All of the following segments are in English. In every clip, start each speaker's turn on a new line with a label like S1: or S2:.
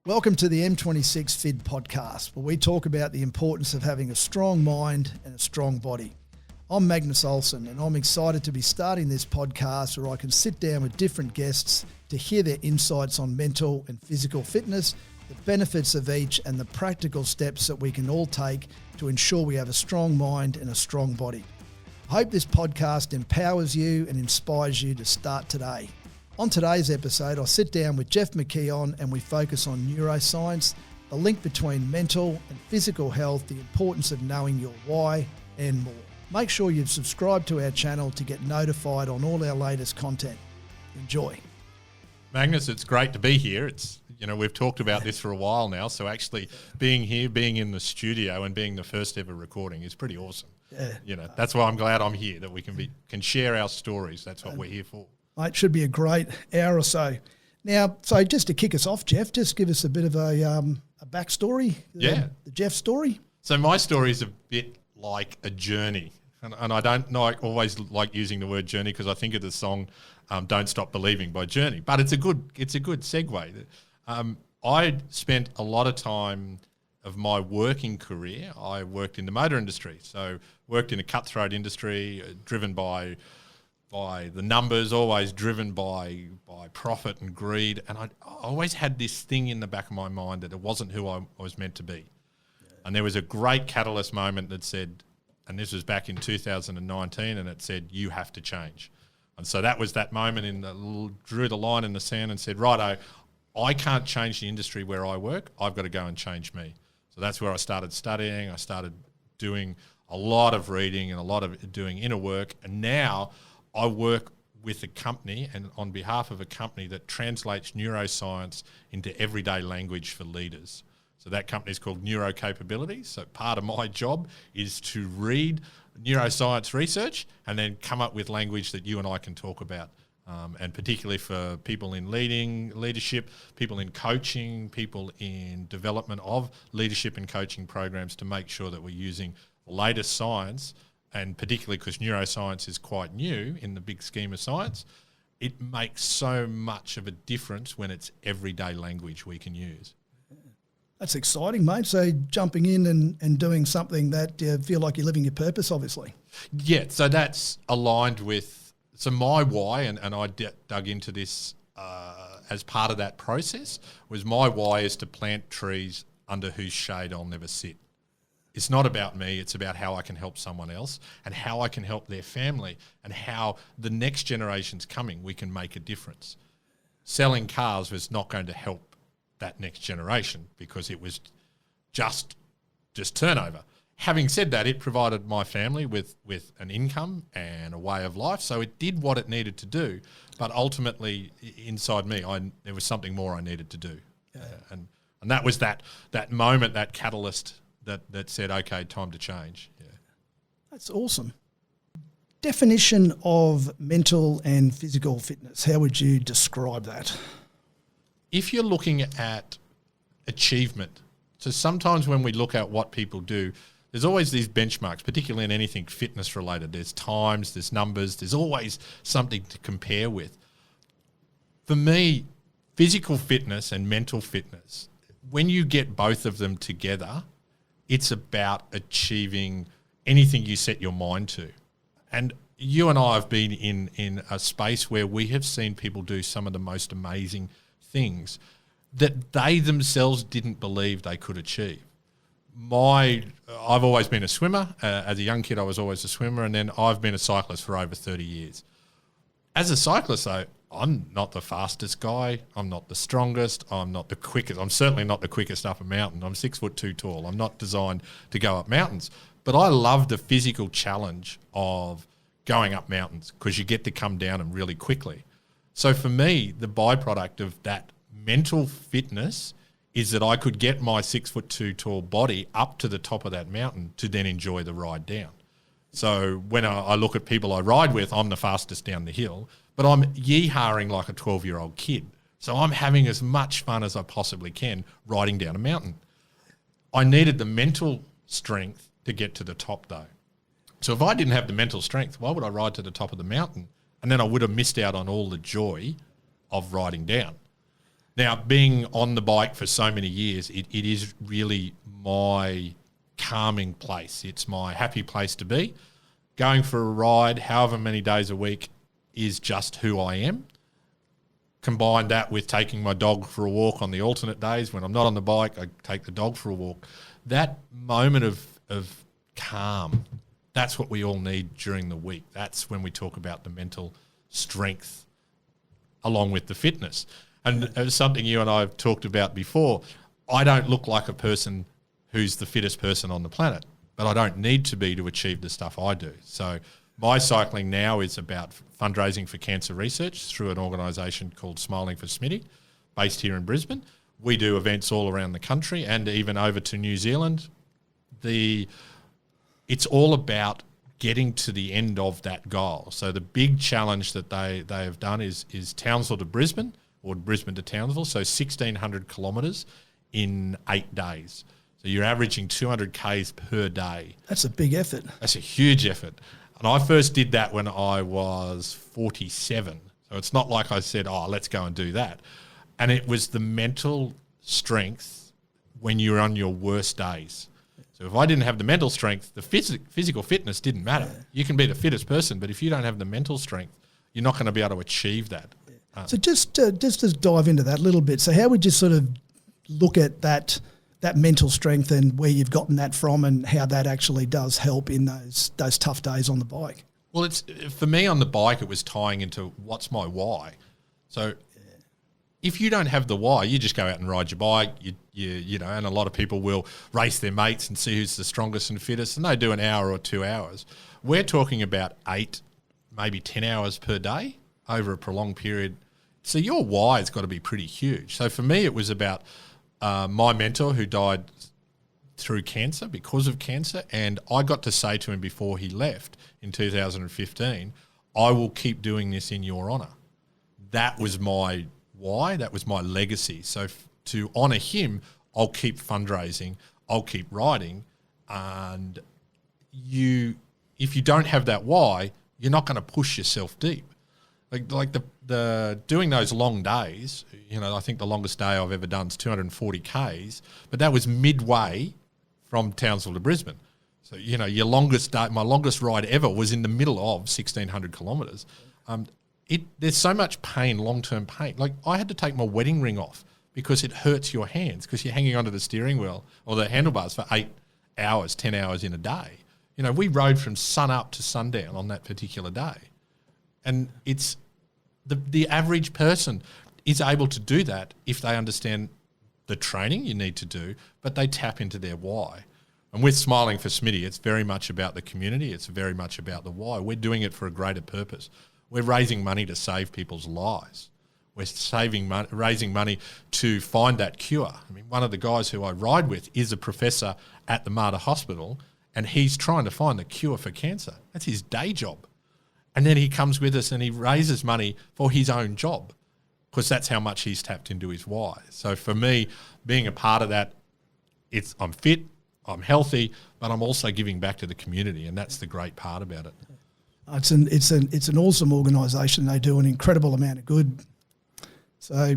S1: Welcome to the M26 FIT Podcast, where we talk about the importance of having a strong mind and a strong body. I'm Magnus Olson, and I'm excited to be starting this podcast where I can sit down with different guests to hear their insights on mental and physical fitness, the benefits of each, and the practical steps that we can all take to ensure we have a strong mind and a strong body. I hope this podcast empowers you and inspires you to start today. On today's episode, I sit down with McKeon and we focus on neuroscience, the link between mental and physical health, the importance of knowing your why, and more. Make sure you've subscribed to our channel to get notified on all our latest content. Enjoy.
S2: Magnus, it's great to be here. We've talked about this for a while now, so actually being here, being in the studio and being the first ever recording is pretty awesome. Yeah. That's why I'm glad I'm here, that we can share our stories. That's what we're here for.
S1: It should be a great hour or so. Now, so just to kick us off, Jeff, just give us a bit of a backstory.
S2: Yeah.
S1: The Jeff story.
S2: So my story is a bit like a journey. And I don't always like using the word journey because I think of the song Don't Stop Believing by Journey. But it's a good segue. I spent a lot of time of my working career. I worked in the motor industry. So worked in a cutthroat industry driven by the numbers, always driven by profit and greed. And I always had this thing in the back of my mind that it wasn't who I was meant to be. Yeah. And there was a great catalyst moment that said, and this was back in 2019, and it said, you have to change. And so that was that moment drew the line in the sand and said, righto, I can't change the industry where I work. I've got to go and change me. So that's where I started studying. I started doing a lot of reading and a lot of doing inner work. And now I work with a company and on behalf of a company that translates neuroscience into everyday language for leaders. So that company is called Neuro Capabilities. So part of my job is to read neuroscience research and then come up with language that you and I can talk about. And particularly for people in leadership, people in coaching, people in development of leadership and coaching programs to make sure that we're using the latest science. And particularly because neuroscience is quite new in the big scheme of science, it makes so much of a difference when it's everyday language we can use.
S1: That's exciting, mate. So jumping in and doing something that you feel like you're living your purpose, obviously.
S2: Yeah, so that's aligned with my why, and I dug into this as part of that process, was my why is to plant trees under whose shade I'll never sit. It's not about me, it's about how I can help someone else and how I can help their family and how the next generation's coming, we can make a difference. Selling cars was not going to help that next generation because it was just turnover. Having said that, it provided my family with an income and a way of life, so it did what it needed to do. But ultimately, inside me, there was something more I needed to do. Yeah. And that was that moment, that catalyst that said, okay, time to change. Yeah.
S1: That's awesome. Definition of mental and physical fitness, how would you describe that?
S2: If you're looking at achievement, so sometimes when we look at what people do, there's always these benchmarks, particularly in anything fitness related. There's times, there's numbers, there's always something to compare with. For me, physical fitness and mental fitness, when you get both of them together, it's about achieving anything you set your mind to. And you and I have been in a space where we have seen people do some of the most amazing things that they themselves didn't believe they could achieve. I've always been a swimmer. As a young kid, I was always a swimmer, and then I've been a cyclist for over 30 years. As a cyclist, though, I'm not the fastest guy. I'm not the strongest. I'm not the quickest. I'm certainly not the quickest up a mountain. I'm 6'2" tall. I'm not designed to go up mountains. But I love the physical challenge of going up mountains because you get to come down them really quickly. So for me, the byproduct of that mental fitness is that I could get my 6'2" tall body up to the top of that mountain to then enjoy the ride down. So when I look at people I ride with, I'm the fastest down the hill, but I'm yee-hawing like a 12-year-old kid. So I'm having as much fun as I possibly can riding down a mountain. I needed the mental strength to get to the top though. So if I didn't have the mental strength, why would I ride to the top of the mountain? And then I would have missed out on all the joy of riding down. Now, being on the bike for so many years, it is really my calming place. It's my happy place to be. Going for a ride, however many days a week, is just who I am. Combine that with taking my dog for a walk on the alternate days. When I'm not on the bike, I take the dog for a walk. That moment of calm, that's what we all need during the week. That's when we talk about the mental strength along with the fitness. And it's something you and I have talked about before. I don't look like a person who's the fittest person on the planet, but I don't need to be to achieve the stuff I do. So my cycling now is about fundraising for cancer research through an organisation called Smiling for Smitty, based here in Brisbane. We do events all around the country and even over to New Zealand. It's all about getting to the end of that goal. So the big challenge that they have done is Townsville to Brisbane, or Brisbane to Townsville, so 1,600 kilometres in 8 days. So you're averaging 200 Ks per day.
S1: That's a big effort.
S2: That's a huge effort. And I first did that when I was 47. So it's not like I said, oh, let's go and do that. And it was the mental strength when you're on your worst days. So if I didn't have the mental strength, the physical fitness didn't matter. Yeah. You can be the fittest person, but if you don't have the mental strength, you're not going to be able to achieve that.
S1: So just to dive into that a little bit. So how would you sort of look at that mental strength and where you've gotten that from and how that actually does help in those tough days on the bike?
S2: Well, it's for me on the bike, it was tying into what's my why. So if you don't have the why, you just go out and ride your bike, you know, and a lot of people will race their mates and see who's the strongest and fittest, and they do an hour or 2 hours. We're talking about 8, maybe 10 hours per day over a prolonged period. So your why has got to be pretty huge. So for me, it was about my mentor who died through cancer, because of cancer, and I got to say to him before he left in 2015, I will keep doing this in your honour. That was my why, that was my legacy. So to honour him, I'll keep fundraising, I'll keep riding, and if you don't have that why, you're not going to push yourself deep. Like the doing those long days, you know, I think the longest day I've ever done is 240 Ks, but that was midway from Townsville to Brisbane. So, you know, your longest day, my longest ride ever was in the middle of 1,600 kilometres. There's so much pain, long-term pain. Like I had to take my wedding ring off because it hurts your hands because you're hanging onto the steering wheel or the handlebars for 8 hours, 10 hours in a day. You know, we rode from sun up to sundown on that particular day. And it's the average person is able to do that if they understand the training you need to do, but they tap into their why. And with Smiling for Smitty, it's very much about the community. It's very much about the why. We're doing it for a greater purpose. We're raising money to save people's lives. We're raising money to find that cure. I mean, one of the guys who I ride with is a professor at the Mater Hospital, and he's trying to find the cure for cancer. That's his day job. And then he comes with us and he raises money for his own job because that's how much he's tapped into his why. So for me, being a part of that, I'm fit, I'm healthy, but I'm also giving back to the community, and that's the great part about it.
S1: It's an awesome organisation. They do an incredible amount of good. So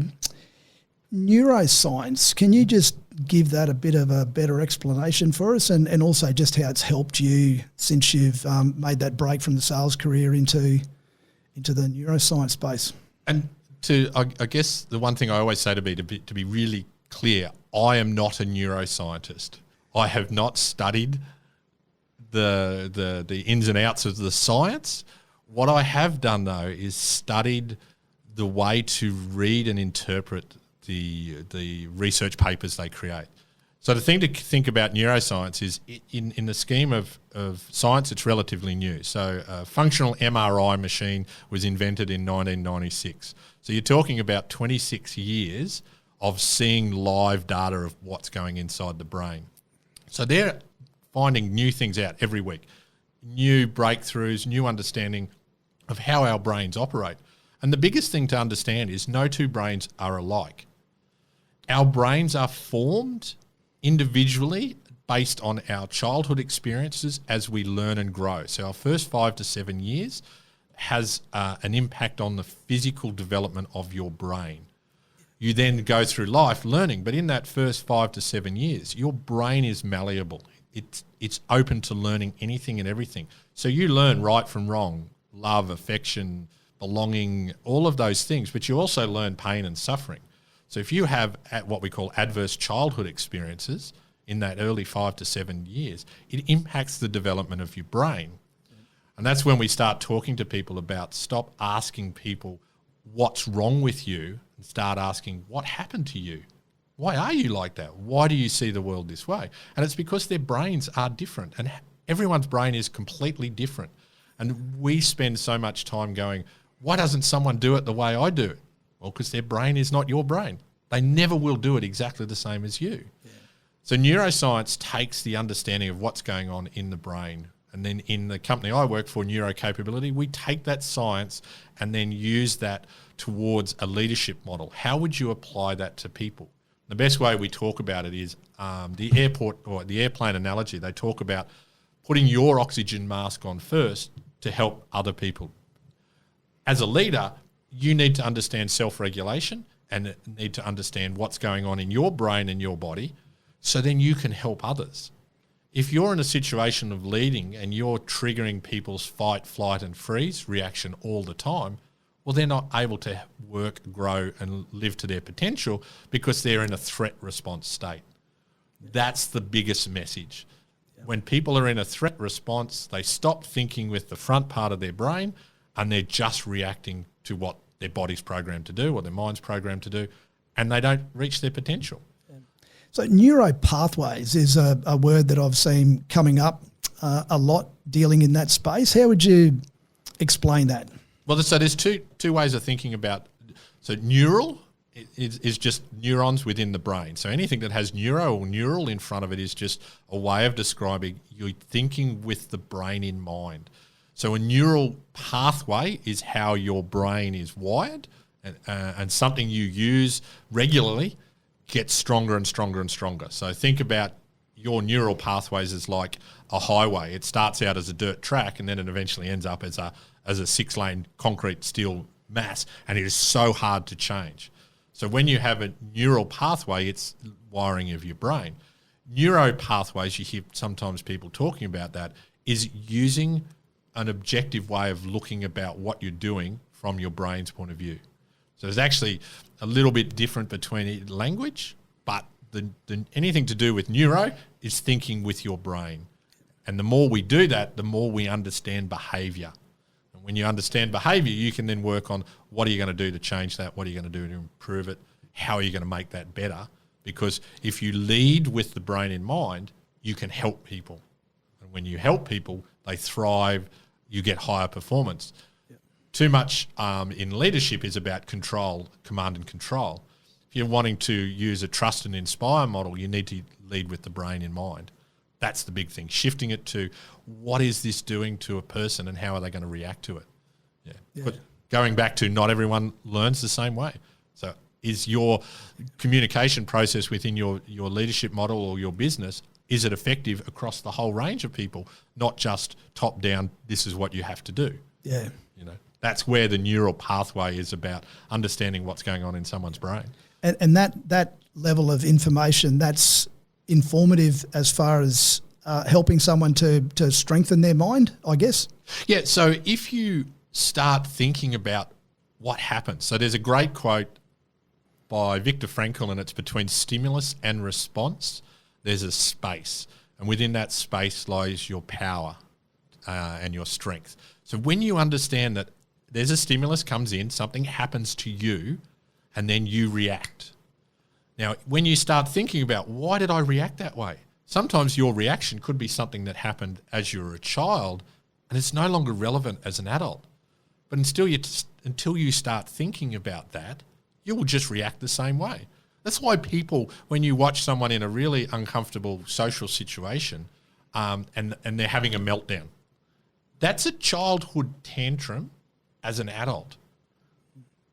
S1: neuroscience, can you just give that a bit of a better explanation for us, and also just how it's helped you since you've made that break from the sales career into the neuroscience space?
S2: And I guess the one thing I always say to be really clear, I am not a neuroscientist. I have not studied the ins and outs of the science. What I have done though is studied the way to read and interpret the research papers they create. So the thing to think about neuroscience is in the scheme of science, it's relatively new. So a functional MRI machine was invented in 1996. So you're talking about 26 years of seeing live data of what's going inside the brain. So they're finding new things out every week, new breakthroughs, new understanding of how our brains operate. And the biggest thing to understand is no two brains are alike. Our brains are formed individually based on our childhood experiences as we learn and grow. So our first 5 to 7 years has an impact on the physical development of your brain. You then go through life learning, but in that first 5 to 7 years, your brain is malleable. It's open to learning anything and everything. So you learn right from wrong, love, affection, belonging, all of those things, but you also learn pain and suffering. So if you have what we call adverse childhood experiences in that early 5 to 7 years, it impacts the development of your brain. And that's when we start talking to people about stop asking people what's wrong with you and start asking what happened to you. Why are you like that? Why do you see the world this way? And it's because their brains are different, and everyone's brain is completely different. And we spend so much time going, why doesn't someone do it the way I do it? Well, because their brain is not your brain. They never will do it exactly the same as you. Yeah. So neuroscience takes the understanding of what's going on in the brain. And then in the company I work for, Neurocapability, we take that science and then use that towards a leadership model. How would you apply that to people? The best way we talk about it is the airport or the airplane analogy. They talk about putting your oxygen mask on first to help other people. As a leader, you need to understand self-regulation and need to understand what's going on in your brain and your body so then you can help others. If you're in a situation of leading and you're triggering people's fight, flight and freeze reaction all the time, well, they're not able to work, grow and live to their potential because they're in a threat response state. That's the biggest message. When people are in a threat response, they stop thinking with the front part of their brain and they're just reacting to what their body's programmed to do or their mind's programmed to do, and they don't reach their potential.
S1: So neuropathways is a word that I've seen coming up a lot dealing in that space. How would you explain that?
S2: Well, so there's two ways of thinking about. So neural is just neurons within the brain. So anything that has neuro or neural in front of it is just a way of describing you're thinking with the brain in mind. So a neural pathway is how your brain is wired, and something you use regularly gets stronger and stronger and stronger. So think about your neural pathways as like a highway. It starts out as a dirt track and then it eventually ends up as a 6-lane concrete steel mass, and it is so hard to change. So when you have a neural pathway, it's wiring of your brain. Neuro pathways, you hear sometimes people talking about that, is using an objective way of looking about what you're doing from your brain's point of view. So there's actually a little bit different between language, but anything to do with neuro is thinking with your brain. And the more we do that, the more we understand behaviour. And when you understand behaviour, you can then work on what are you going to do to change that, what are you going to do to improve it, how are you going to make that better? Because if you lead with the brain in mind, you can help people. And when you help people, they thrive, you get higher performance. Too much in leadership is about control, command and control. If you're wanting to use a trust and inspire model, you need to lead with the brain in mind. That's the big thing. Shifting it to what is this doing to a person and how are they going to react to it? Yeah. But going back to not everyone learns the same way. So is your communication process within your leadership model or your business, is it effective across the whole range of people, not just top down, this is what you have to do?
S1: Yeah.
S2: You know, that's where the neural pathway is about understanding what's going on in someone's brain.
S1: And that level of information, that's informative as far as helping someone to strengthen their mind, I guess?
S2: Yeah, so if you start thinking about what happens, so there's a great quote by Viktor Frankl, and it's between stimulus and response, there's a space. And within that space lies your power and your strength. So when you understand that there's a stimulus comes in, something happens to you, and then you react. Now, when you start thinking about why did I react that way? Sometimes your reaction could be something that happened as you were a child, and it's no longer relevant as an adult. But until you start thinking about that, you will just react the same way. That's why people, when you watch someone in a really uncomfortable social situation and they're having a meltdown, that's a childhood tantrum as an adult.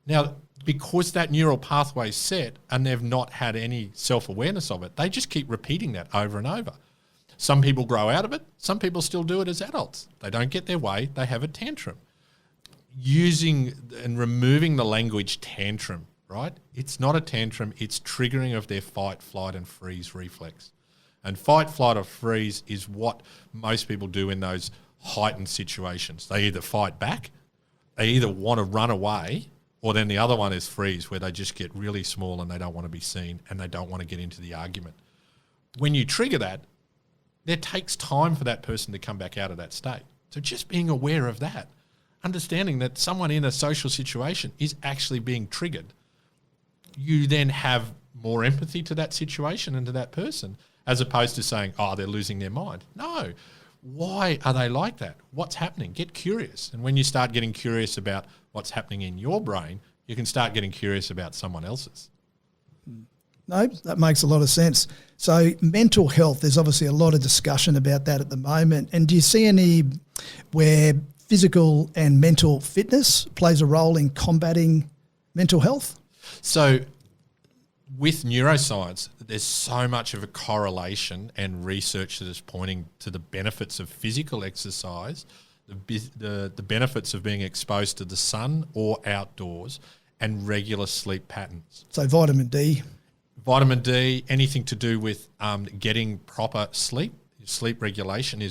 S2: Now, because that neural pathway is set and they've not had any self-awareness of it, they just keep repeating that over and over. Some people grow out of it. Some people still do it as adults. They don't get their way. They have a tantrum. Using and removing the language tantrum right? It's not a tantrum. It's triggering of their fight, flight, and freeze reflex. And fight, flight, or freeze is what most people do in those heightened situations. They either fight back, they either want to run away, or then the other one is freeze, where they just get really small and they don't want to be seen and they don't want to get into the argument. When you trigger that, it takes time for that person to come back out of that state. So just being aware of that, understanding that someone in a social situation is actually being triggered, you then have more empathy to that situation and to that person, as opposed to saying, oh, they're losing their mind. No. Why are they like that? What's happening? Get curious. And when you start getting curious about what's happening in your brain, you can start getting curious about someone else's.
S1: No, that makes a lot of sense. So mental health, there's obviously a lot of discussion about that at the moment. And do you see any where physical and mental fitness plays a role in combating mental health?
S2: So with neuroscience, there's so much of a correlation and research that is pointing to the benefits of physical exercise, the benefits of being exposed to the sun or outdoors, and regular sleep patterns.
S1: So vitamin D,
S2: anything to do with getting proper sleep regulation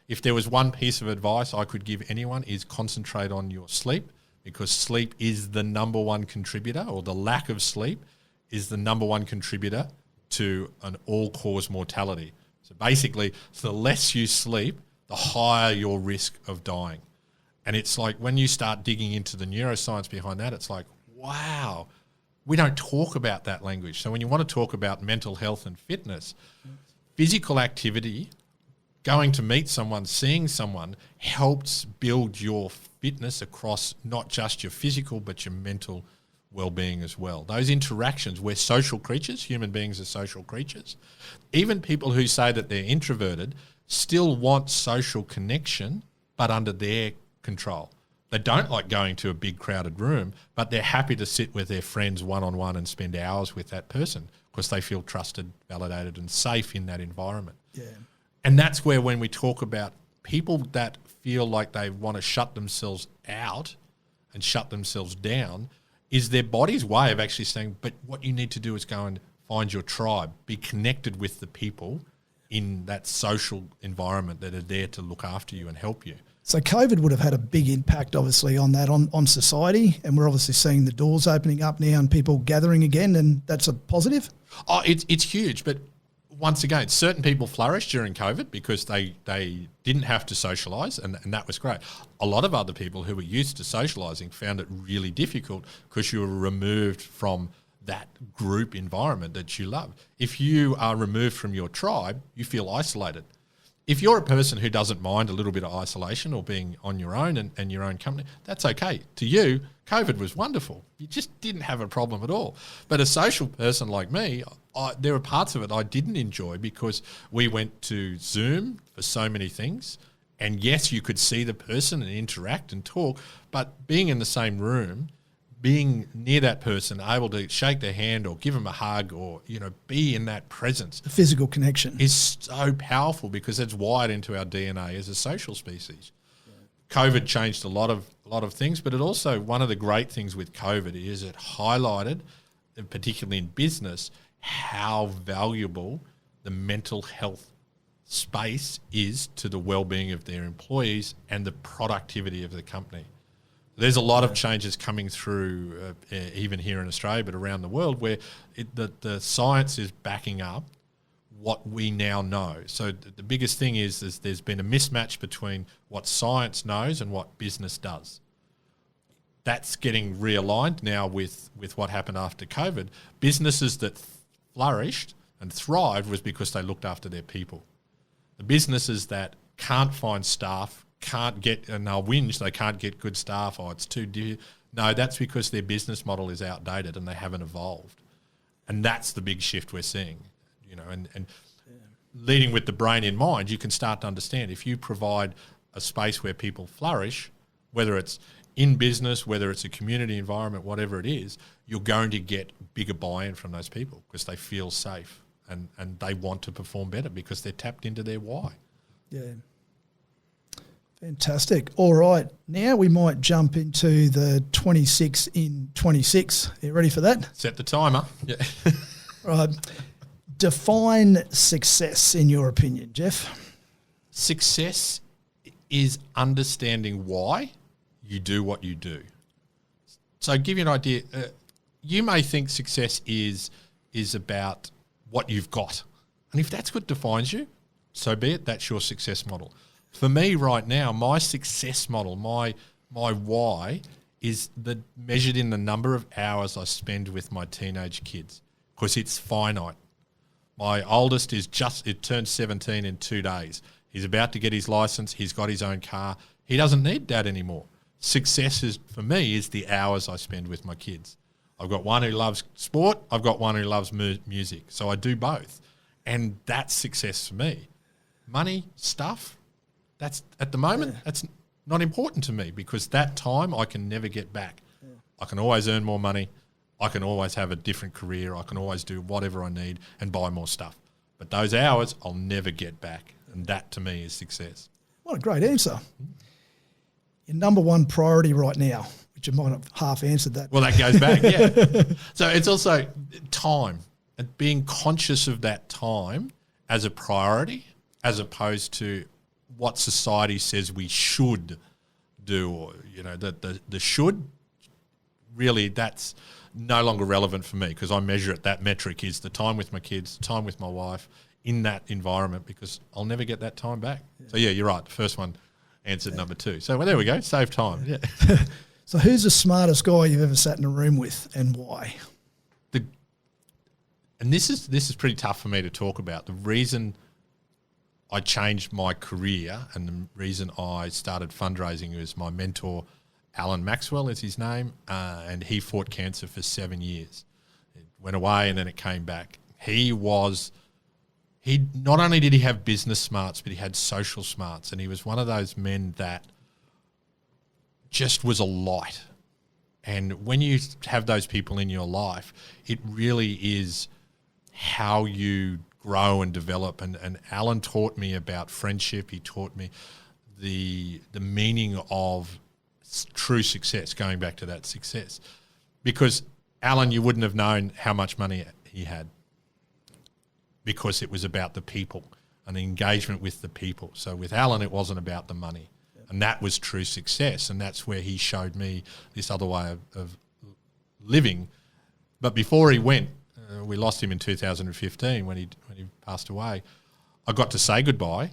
S2: if there was one piece of advice I could give anyone, is concentrate on your sleep, because sleep is the number one contributor, or the lack of sleep is the number one contributor to an all-cause mortality. So basically, the less you sleep, the higher your risk of dying. And it's like when you start digging into the neuroscience behind that, it's like, wow, we don't talk about that language. So when you want to talk about mental health and fitness, physical activity, going to meet someone, seeing someone, helps build your fitness across not just your physical but your mental well-being as well. Those interactions, we're social creatures, human beings are social creatures. Even people who say that they're introverted still want social connection, but under their control. They don't like going to a big crowded room, but they're happy to sit with their friends one-on-one and spend hours with that person because they feel trusted, validated, and safe in that environment.
S1: Yeah.
S2: And that's where, when we talk about people that feel like they want to shut themselves out and shut themselves down, is their body's way of actually saying, but what you need to do is go and find your tribe, be connected with the people in that social environment that are there to look after you and help you.
S1: So COVID would have had a big impact, obviously, on that, on society, and we're obviously seeing the doors opening up now and people gathering again, and that's a positive?
S2: Oh, it's huge, but once again, certain people flourished during COVID because they didn't have to socialise, and that was great. A lot of other people who were used to socialising found it really difficult because you were removed from that group environment that you love. If you are removed from your tribe, you feel isolated. If you're a person who doesn't mind a little bit of isolation or being on your own and your own company, that's okay. To you, COVID was wonderful. You just didn't have a problem at all. But a social person like me, there were parts of it I didn't enjoy because we went to Zoom for so many things. And yes, you could see the person and interact and talk, but being in the same room, being near that person, able to shake their hand or give them a hug or, be in that presence.
S1: The physical connection
S2: is so powerful because it's wired into our DNA as a social species. Yeah. COVID changed a lot of things, but it also, one of the great things with COVID is it highlighted, and particularly in business, how valuable the mental health space is to the well-being of their employees and the productivity of the company. There's a lot of changes coming through, even here in Australia, but around the world, where the science is backing up what we now know. So the biggest thing is there's been a mismatch between what science knows and what business does. That's getting realigned now with what happened after COVID. Businesses that flourished and thrived was because they looked after their people. The businesses that can't find staff, can't get, and they'll whinge, they can't get good staff, it's too dear. No, that's because their business model is outdated and they haven't evolved. And that's the big shift we're seeing, and leading with the brain in mind, you can start to understand if you provide a space where people flourish, whether it's in business, whether it's a community environment, whatever it is, you're going to get bigger buy-in from those people because they feel safe and they want to perform better because they're tapped into their why.
S1: Yeah. Fantastic. All right. Now we might jump into the 26 in 26. Are you ready for that?
S2: Set the timer. Yeah.
S1: Right. Define success in your opinion, Jeff.
S2: Success is understanding why you do what you do. So give you an idea. You may think success is about what you've got. And if that's what defines you, so be it. That's your success model. For me right now, my success model, my why is measured in the number of hours I spend with my teenage kids, because it's finite. My oldest it turned 17 in 2 days. He's about to get his license. He's got his own car. He doesn't need dad anymore. Success for me is the hours I spend with my kids. I've got one who loves sport. I've got one who loves music. So I do both. And that's success for me. Money, stuff, that's at the moment, that's not important to me, because that time I can never get back. Yeah. I can always earn more money. I can always have a different career. I can always do whatever I need and buy more stuff. But those hours I'll never get back. And that to me is success.
S1: What a great answer. Your number one priority right now, which you might have half answered that.
S2: Well, that goes back, yeah. So it's also time and being conscious of that time as a priority, as opposed to what society says we should do, or, the should, really that's no longer relevant for me, because I measure it, that metric is the time with my kids, the time with my wife in that environment, because I'll never get that time back. Yeah. So yeah, you're right. The first one answered number two. So there we go, save time. Yeah.
S1: So who's the smartest guy you've ever sat in a room with, and why?
S2: And this is pretty tough for me to talk about. The reason I changed my career and the reason I started fundraising was my mentor, Alan Maxwell is his name, and he fought cancer for 7 years. It went away and then it came back. He not only did he have business smarts, but he had social smarts, and he was one of those men that just was a light. And when you have those people in your life, it really is how you grow and develop. And Alan taught me about friendship. He taught me the meaning of true success, going back to that success. Because Alan, you wouldn't have known how much money he had, because it was about the people and the engagement with the people. So with Alan, it wasn't about the money. And that was true success. And that's where he showed me this other way of living. But before he went, we lost him in 2015 when he passed away. I got to say goodbye,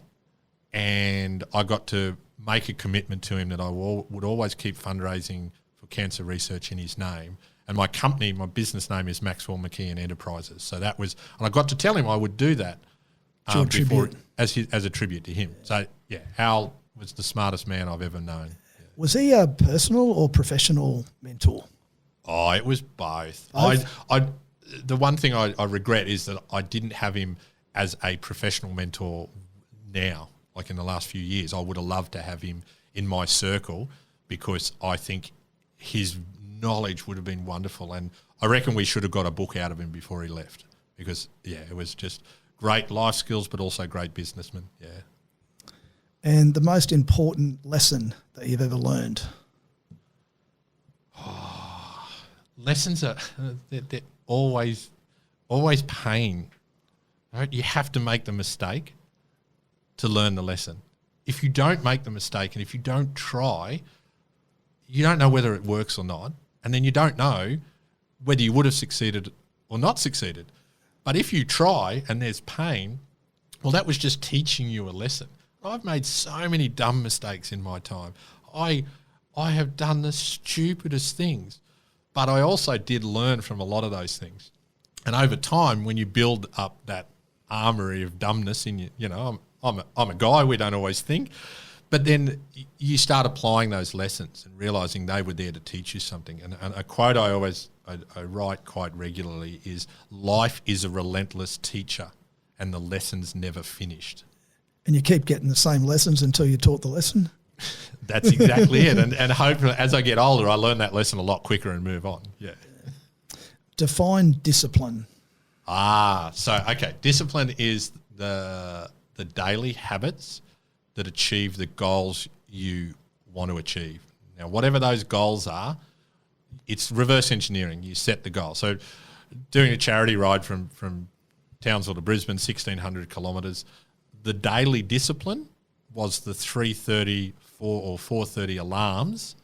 S2: and I got to make a commitment to him that I would always keep fundraising for cancer research in his name. And my company, my business name is Maxwell McKeon Enterprises. So that was, and I got to tell him I would do that before, as a tribute to him. So yeah, Al was the smartest man I've ever known. Yeah.
S1: Was he a personal or professional mentor?
S2: Oh, it was both. The one thing I regret is that I didn't have him as a professional mentor now, like in the last few years. I would have loved to have him in my circle, because I think his knowledge would have been wonderful. And I reckon we should have got a book out of him before he left, because, yeah, it was just great life skills, but also great businessman, yeah.
S1: And the most important lesson that you've ever learned?
S2: Lessons are they're always pain. Right? You have to make the mistake to learn the lesson. If you don't make the mistake and if you don't try, you don't know whether it works or not, and then you don't know whether you would have succeeded or not succeeded. But if you try and there's pain, well, that was just teaching you a lesson. I've made so many dumb mistakes in my time. I have done the stupidest things, but I also did learn from a lot of those things. And over time, when you build up that armory of dumbness in you, I'm a guy, we don't always think, but then you start applying those lessons and realising they were there to teach you something. And a quote I write quite regularly is, life is a relentless teacher and the lesson's never finished.
S1: And you keep getting the same lessons until you taught the lesson?
S2: That's exactly it. And hopefully as I get older, I learn that lesson a lot quicker and move on. Yeah.
S1: Define discipline.
S2: Discipline is the daily habits that achieve the goals you want to achieve. Now, whatever those goals are, it's reverse engineering. You set the goal. So doing a charity ride from Townsville to Brisbane, 1,600 kilometres, the daily discipline was the 3:30 or 4:30 alarms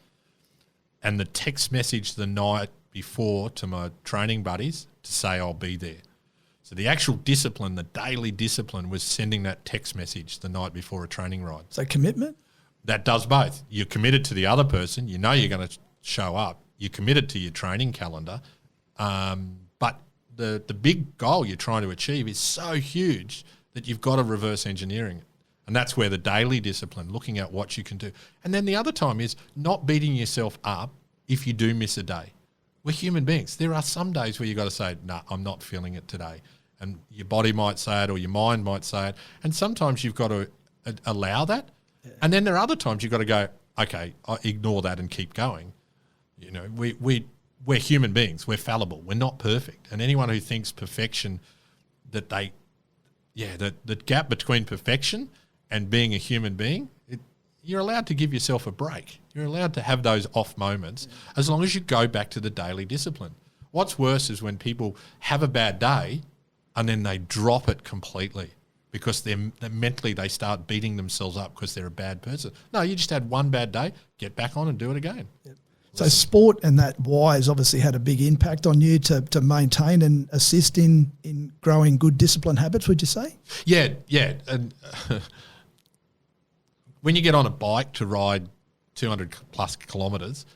S2: and the text message the night before to my training buddies to say I'll be there. So the actual discipline, the daily discipline, was sending that text message the night before a training ride.
S1: So commitment?
S2: That does both. You're committed to the other person. You know you're going to show up. You're committed to your training calendar. But the big goal you're trying to achieve is so huge that you've got to reverse engineering it. And that's where the daily discipline, looking at what you can do. And then the other time is not beating yourself up if you do miss a day. We're human beings. There are some days where you've got to say, no, I'm not feeling it today. And your body might say it or your mind might say it. And sometimes you've got to allow that. Yeah. And then there are other times you've got to go, okay, I ignore that and keep going. You know, we're human beings. We're fallible. We're not perfect. And anyone who thinks perfection, that gap between perfection and being a human being, you're allowed to give yourself a break. You're allowed to have those off moments as long as you go back to the daily discipline. What's worse is when people have a bad day and then they drop it completely because they're mentally they start beating themselves up because they're a bad person. No, you just had one bad day, get back on and do it again.
S1: Yep. So sport and that why has obviously had a big impact on you to maintain and assist in growing good discipline habits, would you say?
S2: Yeah. And when you get on a bike to ride 200 plus kilometres,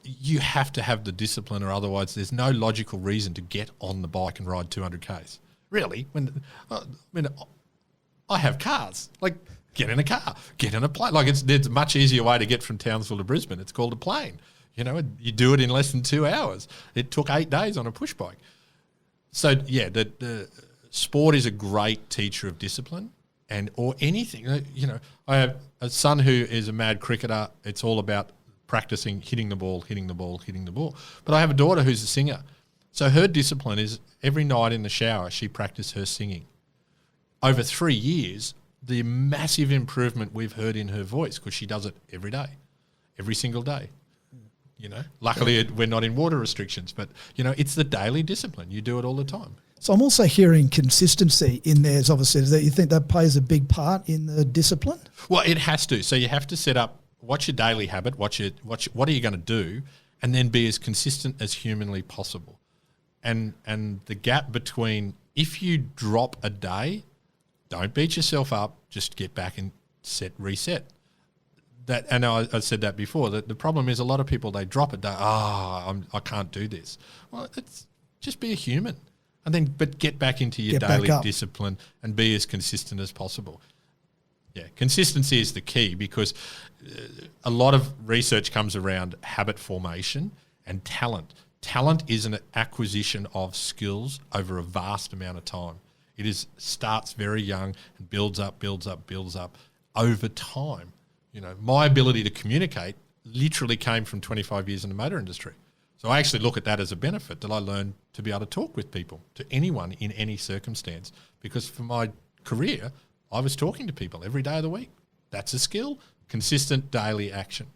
S2: you have to have the discipline or otherwise there's no logical reason to get on the bike and ride 200 Ks. Really? I have cars. Like, get in a car, get in a plane. Like, there's a much easier way to get from Townsville to Brisbane. It's called a plane. You know, you do it in less than 2 hours. It took 8 days on a push bike. So, yeah, the sport is a great teacher of discipline or anything. You know, I have a son who is a mad cricketer. It's all about practicing hitting the ball. But I have a daughter who's a singer. So her discipline is every night in the shower, she practices her singing. Over 3 years, the massive improvement we've heard in her voice because she does it every day, every single day. You know, luckily we're not in water restrictions, but, you know, it's the daily discipline. You do it all the time.
S1: So I'm also hearing consistency in there. Obviously, that you think that plays a big part in the discipline?
S2: Well, it has to. So you have to set up what's your daily habit, what are you going to do, and then be as consistent as humanly possible. And the gap between if you drop a day, don't beat yourself up, just get back and reset. That, and I said that before, that the problem is a lot of people, they drop a day, I can't do this. Well, it's just be a human. But get back into your daily discipline and be as consistent as possible. Yeah, consistency is the key because a lot of research comes around habit formation and talent. Talent is an acquisition of skills over a vast amount of time. It starts very young and builds up over time. You know, my ability to communicate literally came from 25 years in the motor industry. So I actually look at that as a benefit that I learned to be able to talk with people, to anyone in any circumstance, because for my career, I was talking to people every day of the week. That's a skill, consistent daily action.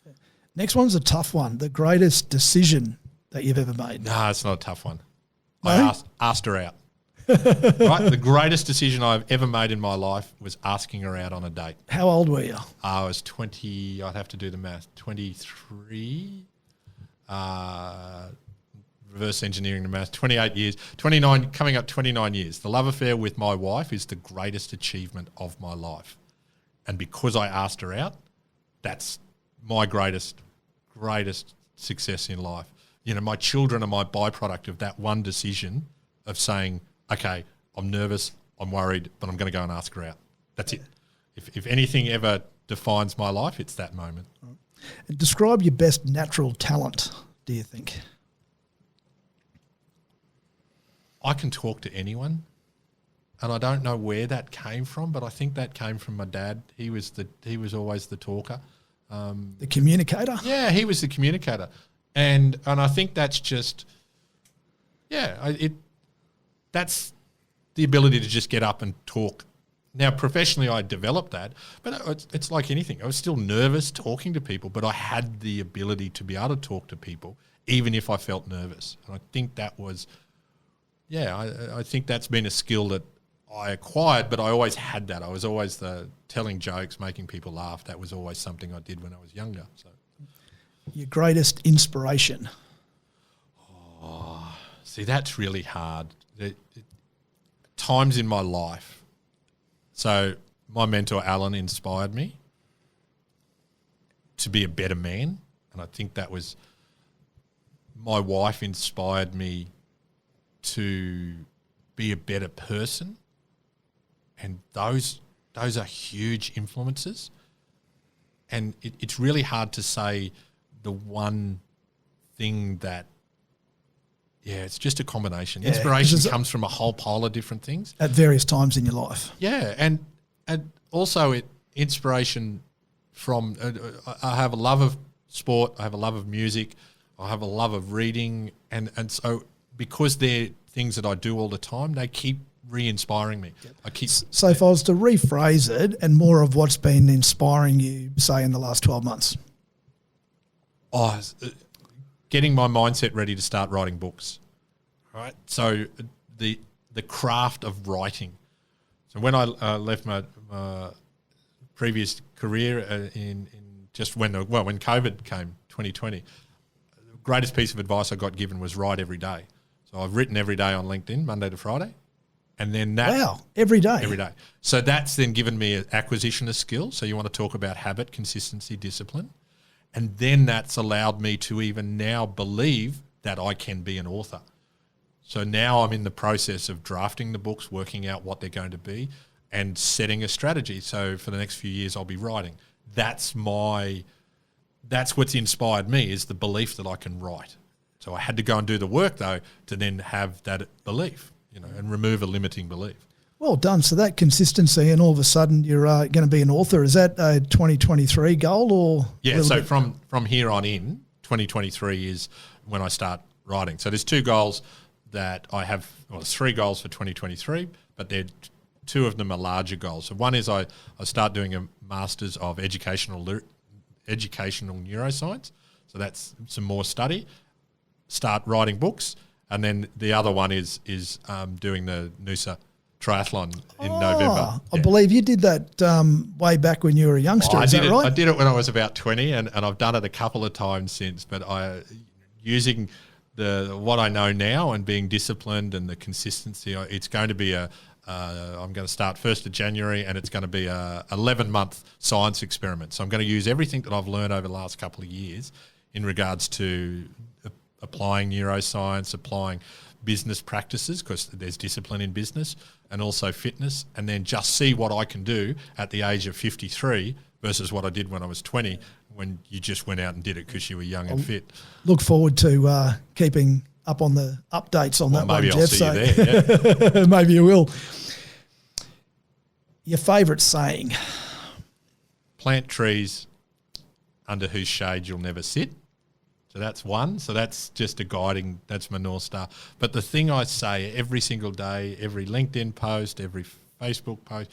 S1: Yeah. Next one's a tough one. The greatest decision that you've ever made.
S2: No, it's not a tough one.
S1: No?
S2: I asked her out. Right? The greatest decision I've ever made in my life was asking her out on a date.
S1: How old were you?
S2: I was 20, I'd have to do the math, 23, reverse engineering the math, 28 years, 29, coming up 29 years. The love affair with my wife is the greatest achievement of my life. And because I asked her out, that's my greatest success in life. You know, my children are my byproduct of that one decision of saying, okay, I'm nervous, I'm worried, but I'm going to go and ask her out. That's it. If anything ever defines my life, it's that moment.
S1: And describe your best natural talent, do you think?
S2: I can talk to anyone, and I don't know where that came from, but I think that came from my dad. He was always the talker.
S1: The communicator?
S2: Yeah, he was the communicator. And I think that's just, that's the ability to just get up and talk Now, professionally, I developed that, but it's like anything. I was still nervous talking to people, but I had the ability to be able to talk to people, even if I felt nervous. And I think that was, I think that's been a skill that I acquired, but I always had that. I was always telling jokes, making people laugh. That was always something I did when I was younger. So,
S1: your greatest inspiration?
S2: Oh, see, that's really hard. Times in my life. So my mentor, Alan, inspired me to be a better man. And I think that was, my wife inspired me to be a better person. And those are huge influences. And it's really hard to say the one thing that, it's just a combination.
S1: Yeah,
S2: inspiration comes from a whole pile of different things.
S1: At various times in your life.
S2: Yeah, and also inspiration from, I have a love of sport, I have a love of music, I have a love of reading, and so because they're things that I do all the time, they keep re-inspiring me.
S1: Yep. So if I was to rephrase it, and more of what's been inspiring you, say, in the last 12 months?
S2: Getting my mindset ready to start writing books, right? So the craft of writing. So when I left my previous career in just when COVID came, 2020, the greatest piece of advice I got given was write every day. So I've written every day on LinkedIn, Monday to Friday, and then that.
S1: Wow, every day.
S2: Every day. So that's then given me an acquisition of skill. So you want to talk about habit, consistency, discipline. And then that's allowed me to even now believe that I can be an author. So now I'm in the process of drafting the books, working out what they're going to be, and setting a strategy. So for the next few years, I'll be writing. That's what's inspired me, is the belief that I can write. So I had to go and do the work, though, to then have that belief, and remove a limiting belief.
S1: Well done. So that consistency, and all of a sudden you're going to be an author. Is that a 2023 goal, or?
S2: Yeah, so from here on in, 2023 is when I start writing. So there's two goals that I have, there's three goals for 2023, but two of them are larger goals. So one is I start doing a Masters of Educational Neuroscience. So that's some more study. Start writing books. And then the other one is doing the Noosa triathlon in November.
S1: I believe you did that way back when you were a youngster. Is that right?
S2: I did it when I was about 20, and I've done it a couple of times since. But using what I know now and being disciplined and the consistency, it's going to be I'm going to start 1st of January, and it's going to be a 11-month science experiment. So I'm going to use everything that I've learned over the last couple of years in regards to applying neuroscience, applying business practices, because there's discipline in business, and also fitness, and then just see what I can do at the age of 53 versus what I did when I was 20, when you just went out and did it because you were young and fit.
S1: Look forward to keeping up on the updates on that one, Jeff.
S2: Maybe I'll see you there. Yeah.
S1: Maybe you will. Your favourite saying?
S2: Plant trees under whose shade you'll never sit. So that's one. So that's just that's my North Star. But the thing I say every single day, every LinkedIn post, every Facebook post,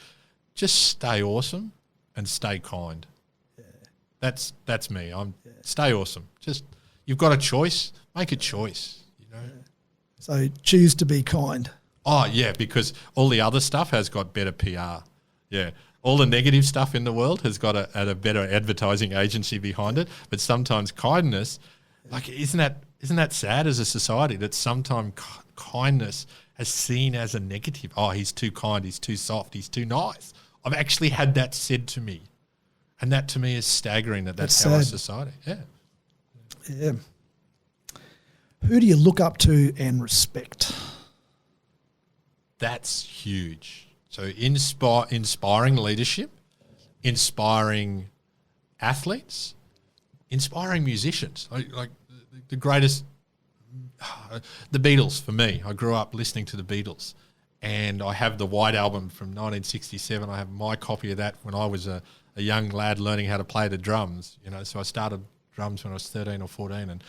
S2: just stay awesome and stay kind. Yeah. That's me. Stay awesome. Just, you've got a choice, make a choice, Yeah.
S1: So choose to be kind.
S2: Oh yeah, because all the other stuff has got better PR. Yeah. All the negative stuff in the world has got a better advertising agency behind it. But sometimes kindness, isn't that sad as a society that sometimes kindness is seen as a negative? Oh, he's too kind, he's too soft, he's too nice. I've actually had that said to me, and that to me is staggering. That's how our society. Yeah.
S1: Yeah. Who do you look up to and respect?
S2: That's huge. So inspiring leadership, inspiring athletes, inspiring musicians. Like the greatest, the Beatles for me. I grew up listening to the Beatles, and I have the White Album from 1967. I have my copy of that when I was a young lad learning how to play the drums. So I started drums when I was 13 or 14 and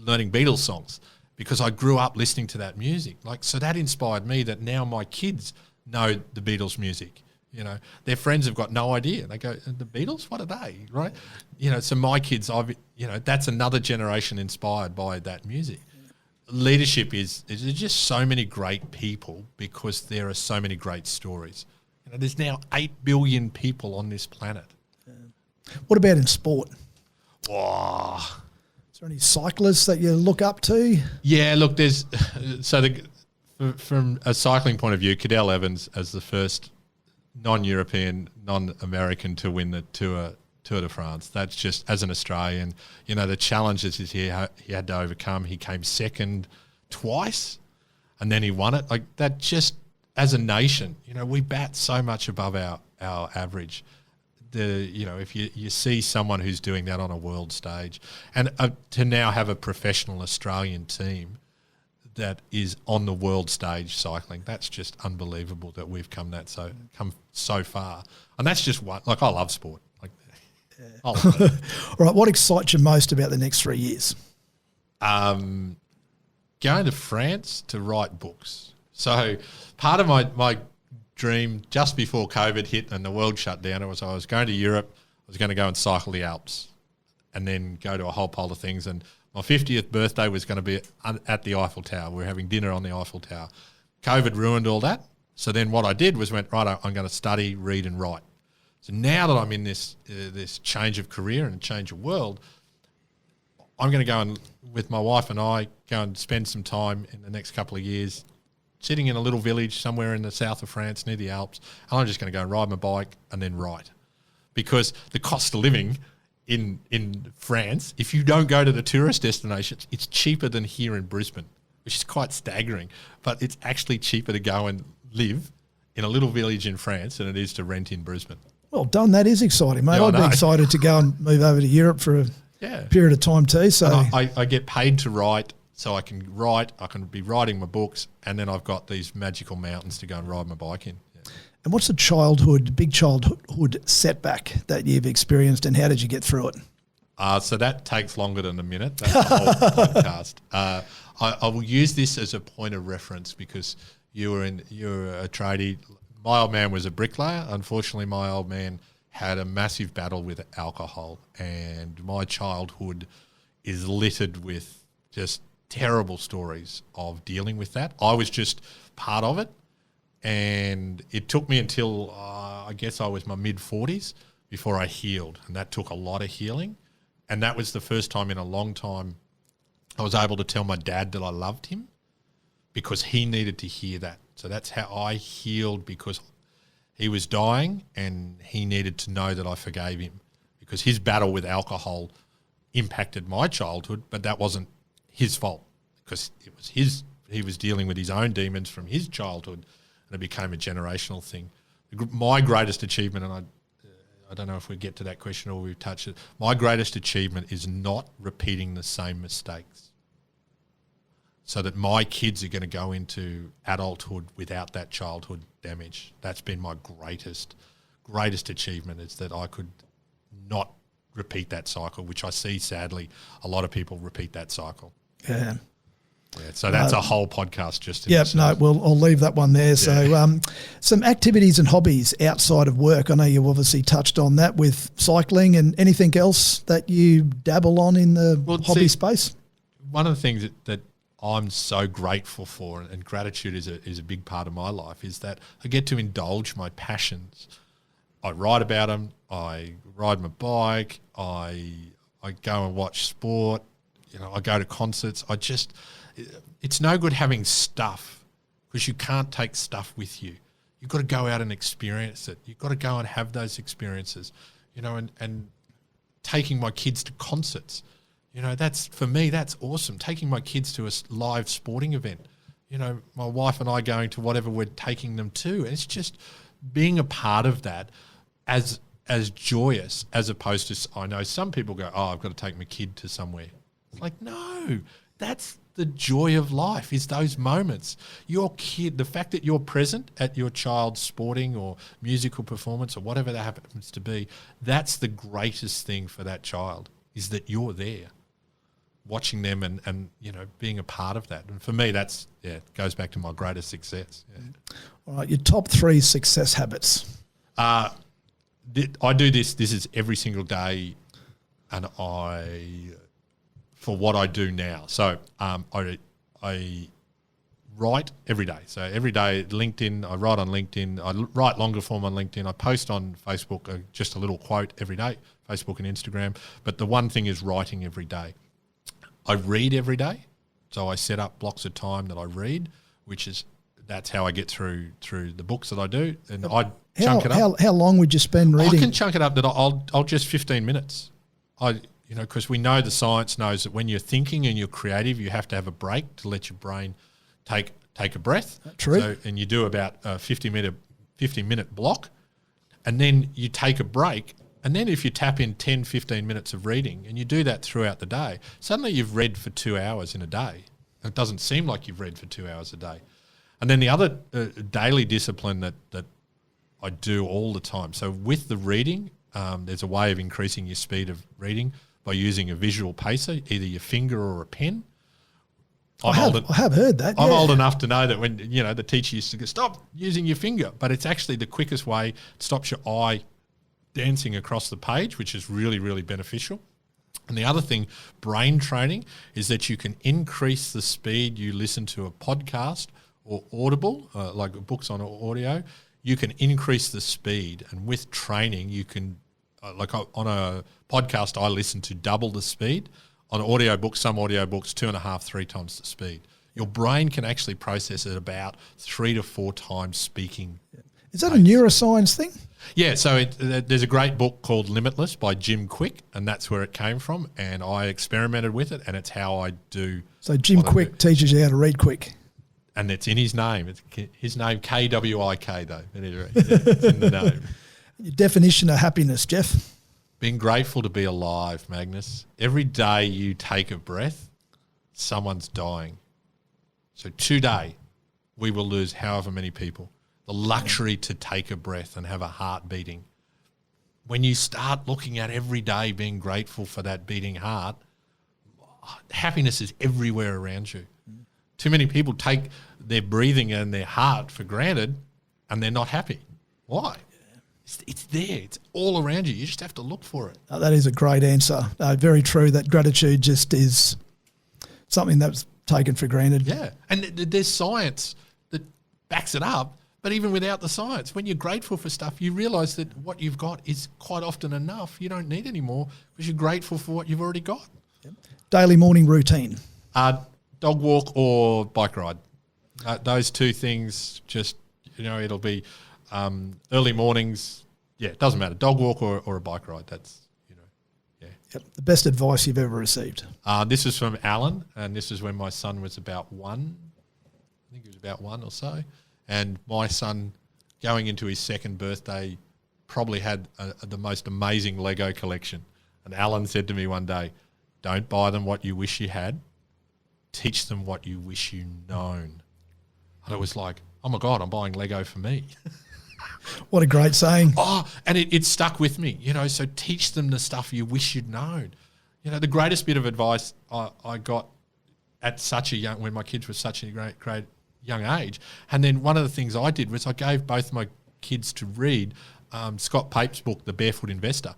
S2: learning Beatles songs because I grew up listening to that music. So that inspired me that now my kids know the Beatles music. You know, their friends have got no idea. They go, the Beatles, what are they, right? You know, so my kids, that's another generation inspired by that music. Leadership is just so many great people because there are so many great stories. You know, there's now 8 billion people on this planet.
S1: What about in sport?
S2: Oh.
S1: Is there any cyclists that you look up to?
S2: Yeah, look, from a cycling point of view, Cadel Evans as the first non-European, non-American to win the Tour de France. That's just, as an Australian, you know, the challenges he had to overcome. He came second twice and then he won it. Like that, just as a nation, you know, we bat so much above our average. If you see someone who's doing that on a world stage, and to now have a professional Australian team that is on the world stage cycling, that's just unbelievable that we've come so far. And that's just one. Like, I love sport. Like, I love it.
S1: All right, what excites you most about the next 3 years?
S2: Going to France to write books. So part of my dream just before COVID hit and the world shut down, I was going to Europe. I was going to go and cycle the Alps and then go to a whole pile of things. And my 50th birthday was going to be at the Eiffel Tower. We were having dinner on the Eiffel Tower. COVID ruined all that. So then what I did was went, right, I'm going to study, read and write. So now that I'm in this change of career and change of world, I'm going to go and, with my wife and I, go and spend some time in the next couple of years sitting in a little village somewhere in the south of France near the Alps, and I'm just going to go and ride my bike and then write. Because the cost of living in France, if you don't go to the tourist destinations, it's cheaper than here in Brisbane, which is quite staggering. But it's actually cheaper to go and live in a little village in France than it is to rent in Brisbane.
S1: Well done, that is exciting, mate.
S2: Yeah,
S1: I'd be excited to go and move over to Europe for a period of time too. So
S2: I get paid to write, so I can write, I can be writing my books, and then I've got these magical mountains to go and ride my bike in. Yeah.
S1: And what's the big childhood setback that you've experienced, and how did you get through it?
S2: So that takes longer than a minute. That's the whole podcast. I will use this as a point of reference because you're a tradie. My old man was a bricklayer. Unfortunately, my old man had a massive battle with alcohol, and my childhood is littered with just terrible stories of dealing with that. I was just part of it, and it took me until I guess I was my mid-40s before I healed, and that took a lot of healing. And that was the first time in a long time I was able to tell my dad that I loved him because he needed to hear that. So that's how I healed, because he was dying and he needed to know that I forgave him, because his battle with alcohol impacted my childhood, but that wasn't his fault because he was dealing with his own demons from his childhood, and it became a generational thing. My greatest achievement, and I don't know if we get to that question or we've touched it, my greatest achievement is not repeating the same mistakes, so that my kids are going to go into adulthood without that childhood damage. That's been my greatest achievement, is that I could not repeat that cycle, which I see, sadly, a lot of people repeat that cycle.
S1: Yeah.
S2: Yeah, so that's a whole podcast just in
S1: itself. I'll leave that one there. Yeah. So some activities and hobbies outside of work. I know you obviously touched on that with cycling, and anything else that you dabble on in the hobby space?
S2: One of the things that I'm so grateful for, and gratitude is a big part of my life, is that I get to indulge my passions. I write about them, I ride my bike, I go and watch sport, I go to concerts. It's no good having stuff, because you can't take stuff with you. You've got to go out and experience it. You've got to go and have those experiences, and taking my kids to concerts. That's, for me, that's awesome. Taking my kids to a live sporting event, my wife and I going to whatever we're taking them to. And it's just being a part of that as joyous, as opposed to, I know some people go, I've got to take my kid to somewhere. It's like, no, that's the joy of life, is those moments. Your kid, the fact that you're present at your child's sporting or musical performance or whatever that happens to be, that's the greatest thing for that child, is that you're there watching them and being a part of that. And for me, that's, it goes back to my greatest success. Yeah.
S1: All right, your top 3 success habits.
S2: I do this. This is every single day, and for what I do now. So I write every day. So every day, LinkedIn, I write on LinkedIn. I write longer form on LinkedIn. I post on Facebook just a little quote every day, Facebook and Instagram. But the one thing is writing every day. I read every day. So I set up blocks of time that I read, that's how I get through the books that I do. And I chunk it up.
S1: How long would you spend reading?
S2: I can chunk it up that I'll just 15 minutes. Because we know the science knows that when you're thinking and you're creative, you have to have a break to let your brain take a breath.
S1: True.
S2: So, and you do about a 50-minute block, and then you take a break. And then if you tap in 10, 15 minutes of reading and you do that throughout the day, suddenly you've read for 2 hours in a day. It doesn't seem like you've read for 2 hours a day. And then the other daily discipline that I do all the time. So with the reading, there's a way of increasing your speed of reading by using a visual pacer, either your finger or a pen.
S1: I have heard that.
S2: I'm old enough to know that when the teacher used to go, stop using your finger, but it's actually the quickest way. It stops your eye dancing across the page, which is really, really beneficial. And the other thing, brain training, is that you can increase the speed you listen to a podcast or Audible, like books on audio. You can increase the speed, and with training, you can, on a podcast, I listen to double the speed. On audiobooks, some audiobooks, 2.5, 3 times the speed. Your brain can actually process at about 3 to 4 times speaking.
S1: Is that a neuroscience thing?
S2: Yeah, so there's a great book called Limitless by Jim Quick, and that's where it came from, and I experimented with it, and it's how I do. So
S1: Jim Quick teaches you how to read quick.
S2: And it's in his name. It's his name, Kwik, though. It's in the name.
S1: Your definition of happiness, Jeff?
S2: Being grateful to be alive, Magnus. Every day you take a breath, someone's dying. So today, we will lose however many people. The luxury to take a breath and have a heart beating. When you start looking at every day being grateful for that beating heart, happiness is everywhere around you. Too many people take their breathing and their heart for granted, and they're not happy. Why? It's there. It's all around you. You just have to look for it.
S1: That is a great answer. Very true. That gratitude just is something that's taken for granted.
S2: Yeah. And there's science that backs it up. But even without the science, when you're grateful for stuff, you realise that what you've got is quite often enough. You don't need any more because you're grateful for what you've already got.
S1: Yep. Daily morning routine.
S2: Dog walk or bike ride. Those two things just, it'll be early mornings. Yeah, it doesn't matter. Dog walk or a bike ride. That's, yeah.
S1: Yep. The best advice you've ever received.
S2: This is from Alan, and this is when my son was about 1. I think he was about 1 or so. And my son, going into his second birthday, probably had the most amazing Lego collection. And Alan said to me one day, don't buy them what you wish you had. Teach them what you wish you known. And it was like, oh, my God, I'm buying Lego for me.
S1: What a great saying.
S2: Oh, and it stuck with me, so teach them the stuff you wish you'd known. The greatest bit of advice I got at when my kids were such a great young age. And then one of the things I did was I gave both my kids to read Scott Pape's book, The Barefoot Investor,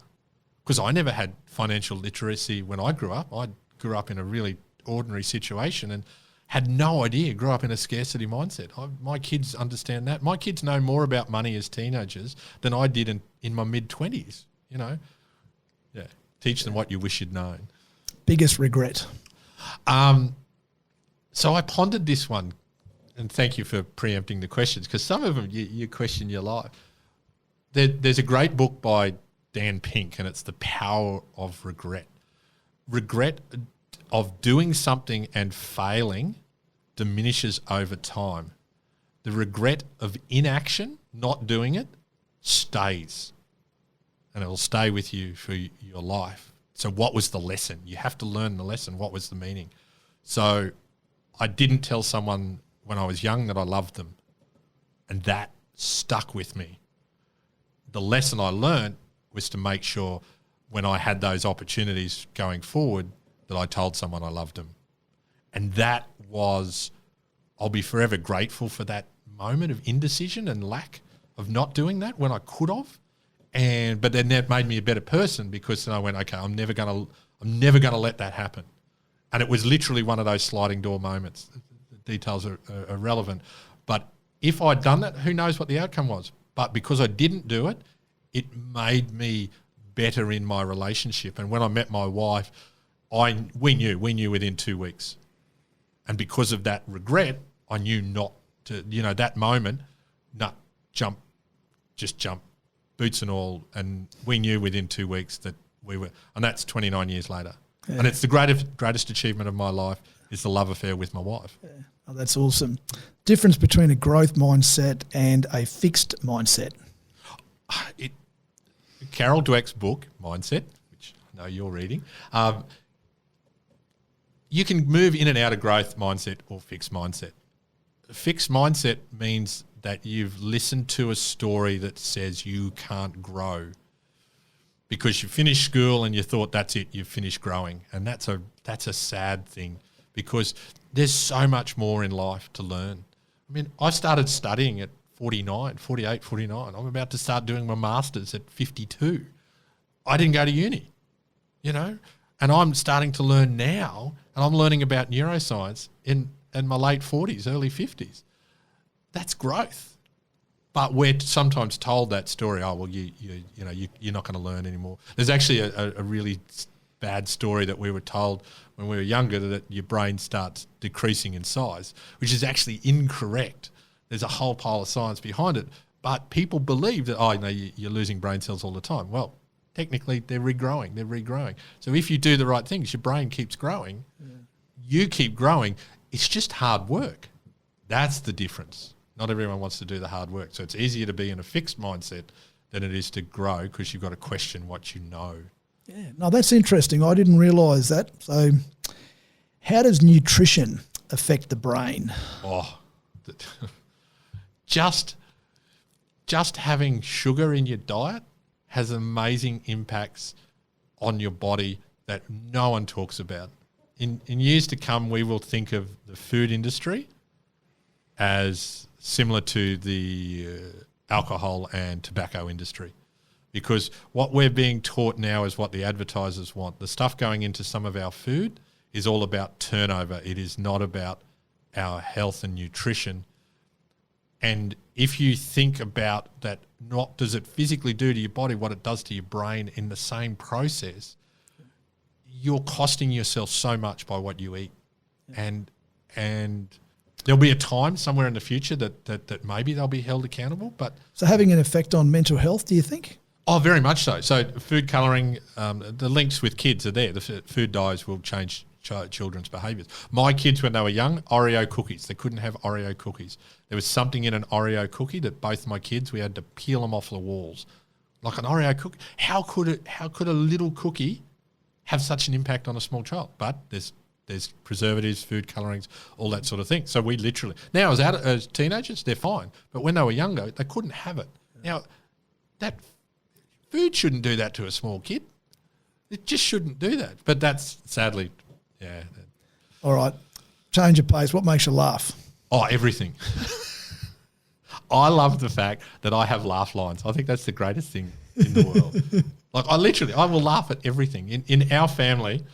S2: because I never had financial literacy when I grew up. I grew up in a really ordinary situation and had no idea, grew up in a scarcity mindset. My kids understand that. My kids know more about money as teenagers than I did in my mid-20s, Yeah, teach them what you wish you'd known.
S1: Biggest regret?
S2: So I pondered this one. And thank you for preempting the questions, because some of them you question your life. There's a great book by Dan Pink, and it's The Power of Regret. Regret of doing something and failing diminishes over time. The regret of inaction, not doing it, stays. And it'll stay with you for your life. So what was the lesson? You have to learn the lesson. What was the meaning? So I didn't tell someone when I was young that I loved them, and that stuck with me. The lesson I learned was to make sure when I had those opportunities going forward that I told someone I loved them. And that was, I'll be forever grateful for that moment of indecision and lack of not doing that when I could have, but then that made me a better person because then I went, okay, I'm never gonna let that happen, and it was literally one of those sliding door moments. The details are relevant, but if I'd done that, who knows what the outcome was? But because I didn't do it, it made me better in my relationship. And when I met my wife, we knew within 2 weeks. And because of that regret, I knew not to, that moment, jump, boots and all. And we knew within 2 weeks that we were, and that's 29 years later. Yeah. And it's the greatest achievement of my life is the love affair with my wife.
S1: Yeah. Oh, that's awesome. Difference between a growth mindset and a fixed mindset.
S2: Carol Dweck's book, Mindset, which I know you're reading, you can move in and out of growth mindset or fixed mindset. Fixed mindset means that you've listened to a story that says you can't grow because you finished school and you thought that's it, you've finished growing. And that's a sad thing because there's so much more in life to learn. I mean, I started studying at 48, 49. I'm about to start doing my master's at 52. I didn't go to uni, and I'm starting to learn now, and I'm learning about neuroscience in my late 40s, early 50s. That's growth. But we're sometimes told that story, oh, well, you're not going to learn anymore. There's actually a really bad story that we were told when we were younger that your brain starts decreasing in size, which is actually incorrect. There's a whole pile of science behind it, but people believe that, you're losing brain cells all the time. Well, technically they're regrowing. So if you do the right things, your brain keeps growing. Yeah. You keep growing. It's just hard work. That's the difference. Not everyone wants to do the hard work. So it's easier to be in a fixed mindset than it is to grow because you've got to question what you know.
S1: Yeah, no, that's interesting. I didn't realise that. So how does nutrition affect the brain?
S2: Just having sugar in your diet has amazing impacts on your body that no one talks about. In years to come, we will think of the food industry as similar to the alcohol and tobacco industry, because what we're being taught now is what the advertisers want. The stuff going into some of our food is all about turnover. It is not about our health and nutrition. And if you think about that, what does it physically do to your body, what it does to your brain in the same process, you're costing yourself so much by what you eat. And there'll be a time somewhere in the future that maybe they'll be held accountable. But
S1: so having an effect on mental health, do you think?
S2: Oh, very much so. So food colouring, the links with kids are there. The food dyes will change children's behaviours. My kids, when they were young, Oreo cookies. They couldn't have Oreo cookies. There was something in an Oreo cookie that both my kids, we had to peel them off the walls. Like an Oreo cookie. How could a little cookie have such an impact on a small child? But there's preservatives, food colourings, all that sort of thing. So we literally, now as teenagers, they're fine. But when they were younger, they couldn't have it. Now, that food shouldn't do that to a small kid. It just shouldn't do that. But that's sadly, yeah.
S1: All right. Change of pace. What makes you laugh?
S2: Oh, everything. I love the fact that I have laugh lines. I think that's the greatest thing in the world. Like I will laugh at everything. In our family,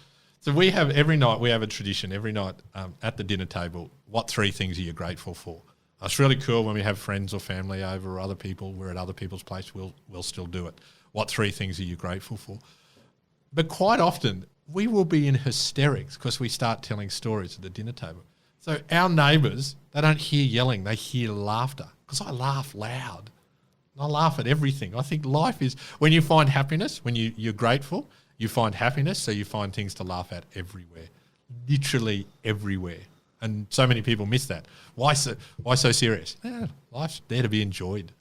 S2: so every night we have a tradition, every night at the dinner table, what 3 things are you grateful for? It's really cool when we have friends or family over or other people, we're at other people's place, we'll still do it. What 3 things are you grateful for? But quite often we will be in hysterics because we start telling stories at the dinner table. So our neighbours, they don't hear yelling, they hear laughter because I laugh loud. I laugh at everything. I think life is, when you find happiness, when you're grateful, you find happiness, so you find things to laugh at everywhere, literally everywhere. And so many people miss that. Why so serious? Yeah, life's there to be enjoyed.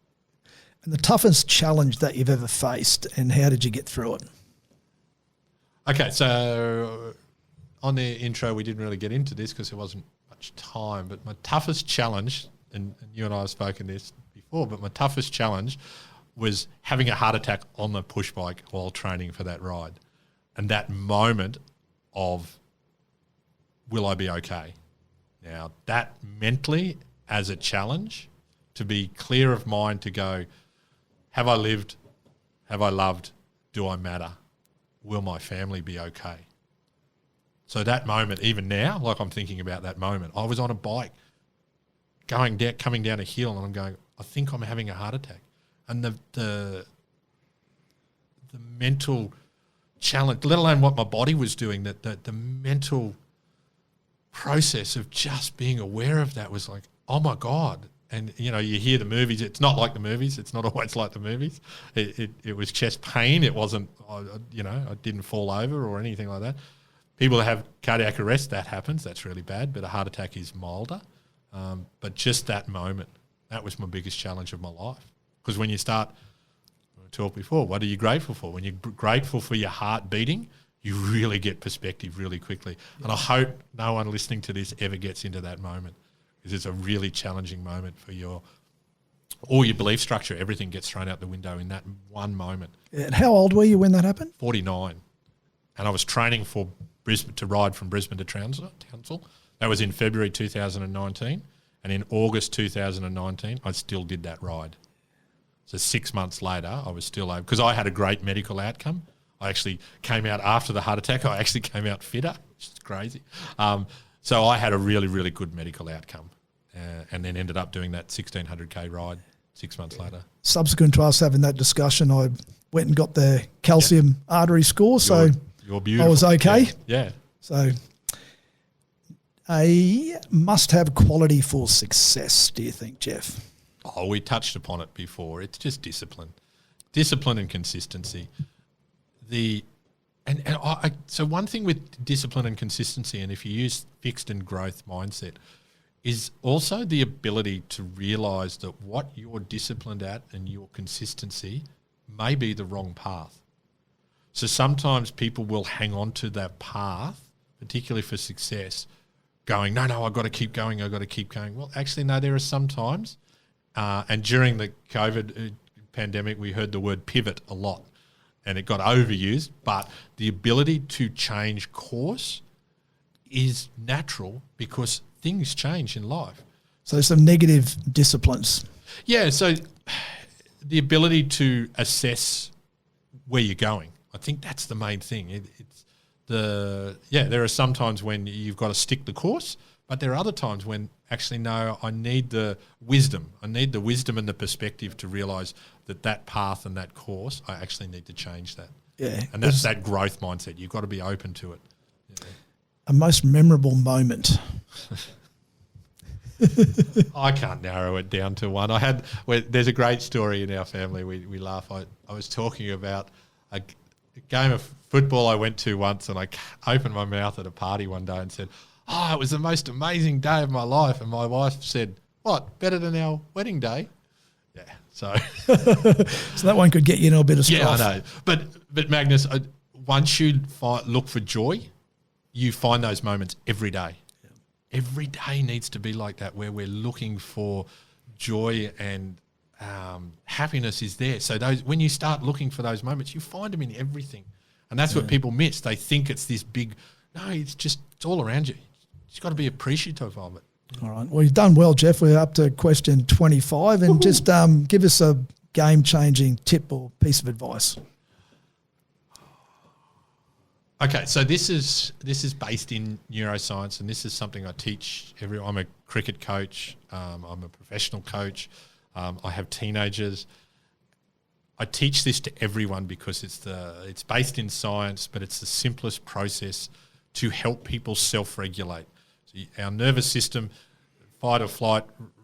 S1: And the toughest challenge that you've ever faced, and how did you get through it?
S2: Okay, so on the intro, we didn't really get into this because there wasn't much time, but my toughest challenge, and you and I have spoken this before, but my toughest challenge was having a heart attack on the push bike while training for that ride. And that moment of, will I be okay? Now, that mentally as a challenge to be clear of mind, to go, have I lived? Have I loved? Do I matter? Will my family be okay? So that moment, even now, like I'm thinking about that moment, I was on a bike coming down a hill, and I'm going, I think I'm having a heart attack. And the mental challenge, let alone what my body was doing, the mental process of just being aware of that was like, oh my God. And, you hear the movies. It's not like the movies. It's not always like the movies. It was chest pain. It wasn't, I didn't fall over or anything like that. People that have cardiac arrest, that happens. That's really bad. But a heart attack is milder. But just that moment, that was my biggest challenge of my life. Because when you start, we talked before, what are you grateful for? When you're grateful for your heart beating, you really get perspective really quickly. Yeah. And I hope no one listening to this ever gets into that moment, because it's a really challenging moment for all your belief structure. Everything gets thrown out the window in that one moment.
S1: Yeah, and how old were you when that happened?
S2: 49. And I was training for Brisbane to ride from Brisbane to Townsville. That was in February 2019. And in August 2019, I still did that ride. So 6 months later, I was still able, because I had a great medical outcome. I actually came out after the heart attack. I actually came out fitter, which is crazy. So I had a really, really good medical outcome, and then ended up doing that 1,600K ride 6 months later. Subsequent
S1: to us having that discussion, I went and got the calcium artery score, so
S2: you're beautiful.
S1: I was okay.
S2: Yeah.
S1: So a must-have quality for success, do you think, Jeff?
S2: Oh, we touched upon it before. It's just discipline and consistency. So one thing with discipline and consistency, and if you use fixed and growth mindset, is also the ability to realise that what you're disciplined at and your consistency may be the wrong path. So sometimes people will hang on to that path, particularly for success, going, no, I've got to keep going, Well, actually, no, there are some times, and during the COVID pandemic, we heard the word pivot a lot, and it got overused, but the ability to change course is natural because things change in life.
S1: So some negative disciplines.
S2: Yeah, so the ability to assess where you're going. I think that's the main thing. There are some times when you've got to stick the course, but there are other times when actually, no, I need the wisdom. I need the wisdom and the perspective to realise that path and that course, I actually need to change that.
S1: Yeah.
S2: And that's that growth mindset. You've got to be open to it. Yeah.
S1: A most memorable moment.
S2: I can't narrow it down to one. There's a great story in our family. We laugh. I was talking about a game of football I went to once, and I opened my mouth at a party one day and said, it was the most amazing day of my life. And my wife said, what, better than our wedding day? Yeah, so.
S1: So that one could get you in a bit of strife.
S2: Yeah, I know. But Magnus, once you look for joy, you find those moments every day. Yeah. Every day needs to be like that, where we're looking for joy and happiness is there. So when you start looking for those moments, you find them in everything. And that's what people miss. They think it's this big, no, it's all around you. You've got to be appreciative of it.
S1: All right. Well, you've done well, Jeff. We're up to question 25, and just give us a game-changing tip or piece of advice.
S2: Okay, so this is based in neuroscience, and this is something I teach I'm a cricket coach. I'm a professional coach. I have teenagers. I teach this to everyone because it's based in science, but it's the simplest process to help people self-regulate. So our nervous system, fight or flight,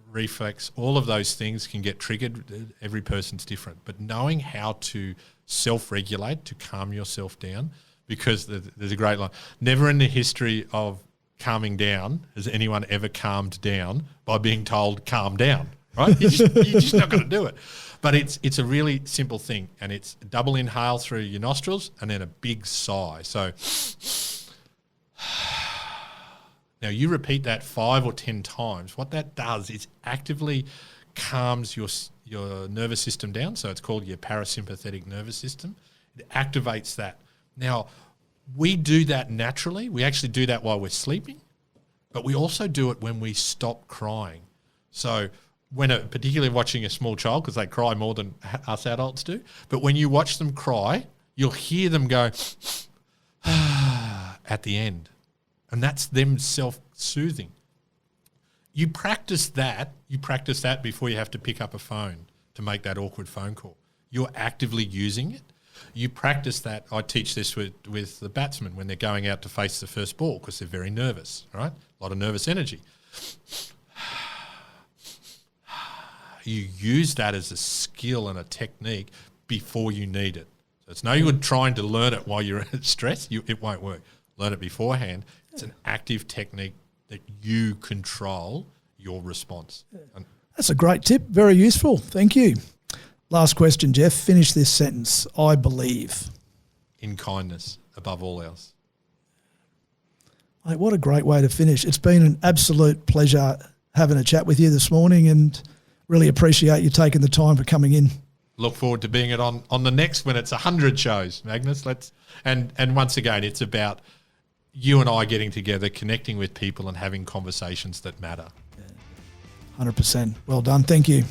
S2: reflex, all of those things can get triggered. Every person's different. But knowing how to self-regulate, to calm yourself down, because there's a great line, never in the history of calming down has anyone ever calmed down by being told, calm down, right? You're just not going to do it. But it's a really simple thing, and it's a double inhale through your nostrils and then a big sigh. So now you repeat that 5 or 10 times. What that does is actively calms your nervous system down. So it's called your parasympathetic nervous system. It activates that. Now, we do that naturally. We actually do that while we're sleeping, but we also do it when we stop crying. So particularly watching a small child, because they cry more than us adults do, but when you watch them cry, you'll hear them go at the end, and that's them self-soothing. You practice that before you have to pick up a phone to make that awkward phone call. You're actively using it. You practice that. I teach this with the batsmen when they're going out to face the first ball, because they're very nervous, right? A lot of nervous energy. You use that as a skill and a technique before you need it. So it's no good trying to learn it while you're stressed. It won't work. Learn it beforehand. It's an active technique that you control your response.
S1: That's a great tip. Very useful. Thank you. Last question, Jeff. Finish this sentence. I believe.
S2: In kindness above all else.
S1: Mate, what a great way to finish. It's been an absolute pleasure having a chat with you this morning, and really appreciate you taking the time for coming in.
S2: Look forward to being on the next when it's 100 shows, Magnus. And once again, it's about you and I getting together, connecting with people and having conversations that matter.
S1: 100%. Well done. Thank you.